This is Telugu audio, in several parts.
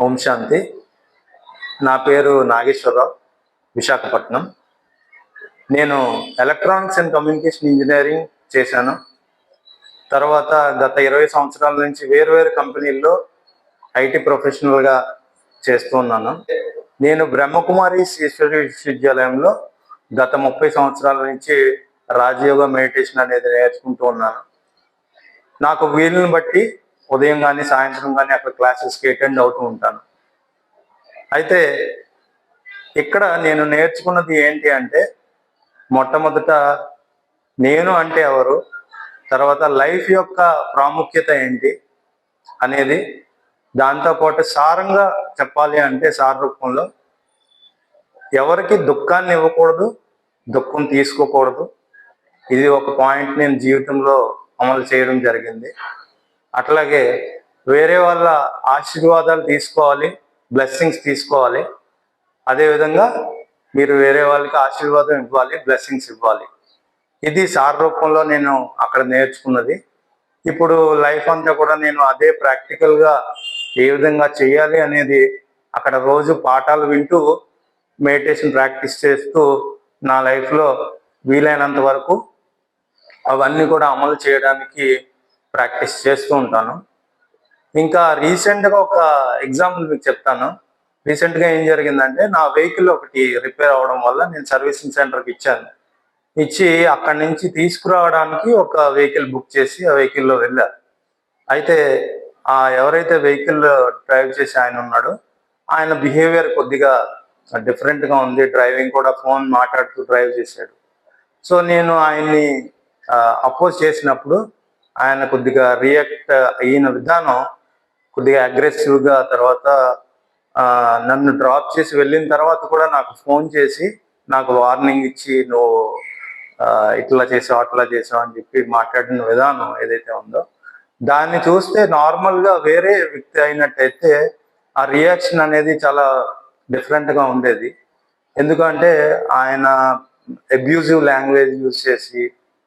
ఓం శాంతి. నా పేరు నాగేశ్వరరావు, విశాఖపట్నం. నేను ఎలక్ట్రానిక్స్ అండ్ కమ్యూనికేషన్ ఇంజనీరింగ్ చేశాను. తర్వాత గత 20 సంవత్సరాల నుంచి వేరు కంపెనీల్లో ఐటీ ప్రొఫెషనల్గా చేస్తూ ఉన్నాను. నేను బ్రహ్మకుమారి ఈశ్వరి విశ్వవిద్యాలయంలో గత 30 సంవత్సరాల నుంచి రాజయోగ మెడిటేషన్ అనేది నేర్చుకుంటూ ఉన్నాను. నాకు వీలుని బట్టి ఉదయం కానీ సాయంత్రం కానీ అక్కడ క్లాసెస్కి అటెండ్ అవుతూ ఉంటాను. అయితే ఇక్కడ నేను నేర్చుకున్నది ఏంటి అంటే, మొట్టమొదట నేను అంటే ఎవరు, తర్వాత లైఫ్ యొక్క ప్రాముఖ్యత ఏంటి అనేది, దాంతోపాటు సారంగా చెప్పాలి అంటే సార రూపంలో ఎవరికి దుఃఖాన్ని ఇవ్వకూడదు, దుఃఖం తీసుకోకూడదు. ఇది ఒక పాయింట్ నేను జీవితంలో అమలు చేయడం జరిగింది. అట్లాగే వేరే వాళ్ళ ఆశీర్వాదాలు తీసుకోవాలి, బ్లెస్సింగ్స్ తీసుకోవాలి. అదేవిధంగా మీరు వేరే వాళ్ళకి ఆశీర్వాదం ఇవ్వాలి, బ్లెస్సింగ్స్ ఇవ్వాలి. ఇది సార రూపంలో నేను అక్కడ నేర్చుకున్నది. ఇప్పుడు లైఫ్ అంతా కూడా నేను అదే ప్రాక్టికల్గా ఏ విధంగా చేయాలి అనేది అక్కడ రోజు పాఠాలు వింటూ మెడిటేషన్ ప్రాక్టీస్ చేస్తూ నా లైఫ్లో వీలైనంత వరకు అవన్నీ కూడా అమలు చేయడానికి ప్రాక్టీస్ చేస్తూ ఉంటాను. ఇంకా రీసెంట్గా ఒక ఎగ్జాంపుల్ మీకు చెప్తాను. రీసెంట్గా ఏం జరిగిందంటే, నా వెహికల్ ఒకటి రిపేర్ అవ్వడం వల్ల నేను సర్వీసింగ్ సెంటర్కి ఇచ్చాను. ఇచ్చి అక్కడి నుంచి తీసుకురావడానికి ఒక వెహికల్ బుక్ చేసి ఆ వెహికల్లో వెళ్ళారు. అయితే ఎవరైతే వెహికల్ డ్రైవ్ చేసి ఆయన ఉన్నాడో, ఆయన బిహేవియర్ కొద్దిగా డిఫరెంట్గా ఉంది. డ్రైవింగ్ కూడా ఫోన్ మాట్లాడుతూ డ్రైవ్ చేశాడు. సో నేను ఆయన్ని అపోజ్ చేసినప్పుడు ఆయన కొద్దిగా రియాక్ట్ అయిన విధానం కొద్దిగా అగ్రెసివ్గా, తర్వాత నన్ను డ్రాప్ చేసి వెళ్ళిన తర్వాత కూడా నాకు ఫోన్ చేసి నాకు వార్నింగ్ ఇచ్చి, నువ్వు ఇట్లా చేసావు అట్లా చేసావు అని చెప్పి మాట్లాడిన విధానం ఏదైతే ఉందో, దాన్ని చూస్తే నార్మల్గా వేరే వ్యక్తి అయినట్టయితే ఆ రియాక్షన్ అనేది చాలా డిఫరెంట్గా ఉండేది. ఎందుకంటే ఆయన అబ్యూజివ్ లాంగ్వేజ్ యూజ్ చేసి,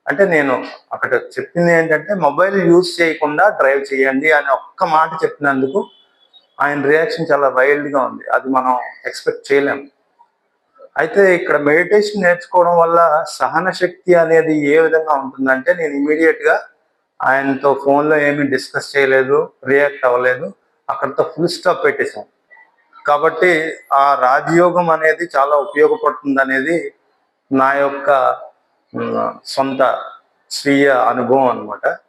అంటే నేను అక్కడ చెప్పింది ఏంటంటే మొబైల్ యూజ్ చేయకుండా డ్రైవ్ చేయండి అని ఒక్క మాట చెప్పినందుకు ఆయన రియాక్షన్ చాలా వైల్డ్గా ఉంది. అది మనం ఎక్స్పెక్ట్ చేయలేము. అయితే ఇక్కడ మెడిటేషన్ నేర్చుకోవడం వల్ల సహన శక్తి అనేది ఏ విధంగా ఉంటుందంటే, నేను ఇమీడియట్గా ఆయనతో ఫోన్లో ఏమీ డిస్కస్ చేయలేదు, రియాక్ట్ అవ్వలేదు, అక్కడితో ఫుల్ స్టాప్ పెట్టేశాను. కాబట్టి ఆ రాజయోగం అనేది చాలా ఉపయోగపడుతుంది అనేది నా యొక్క సొంత స్వీయ అనుభవం అన్నమాట.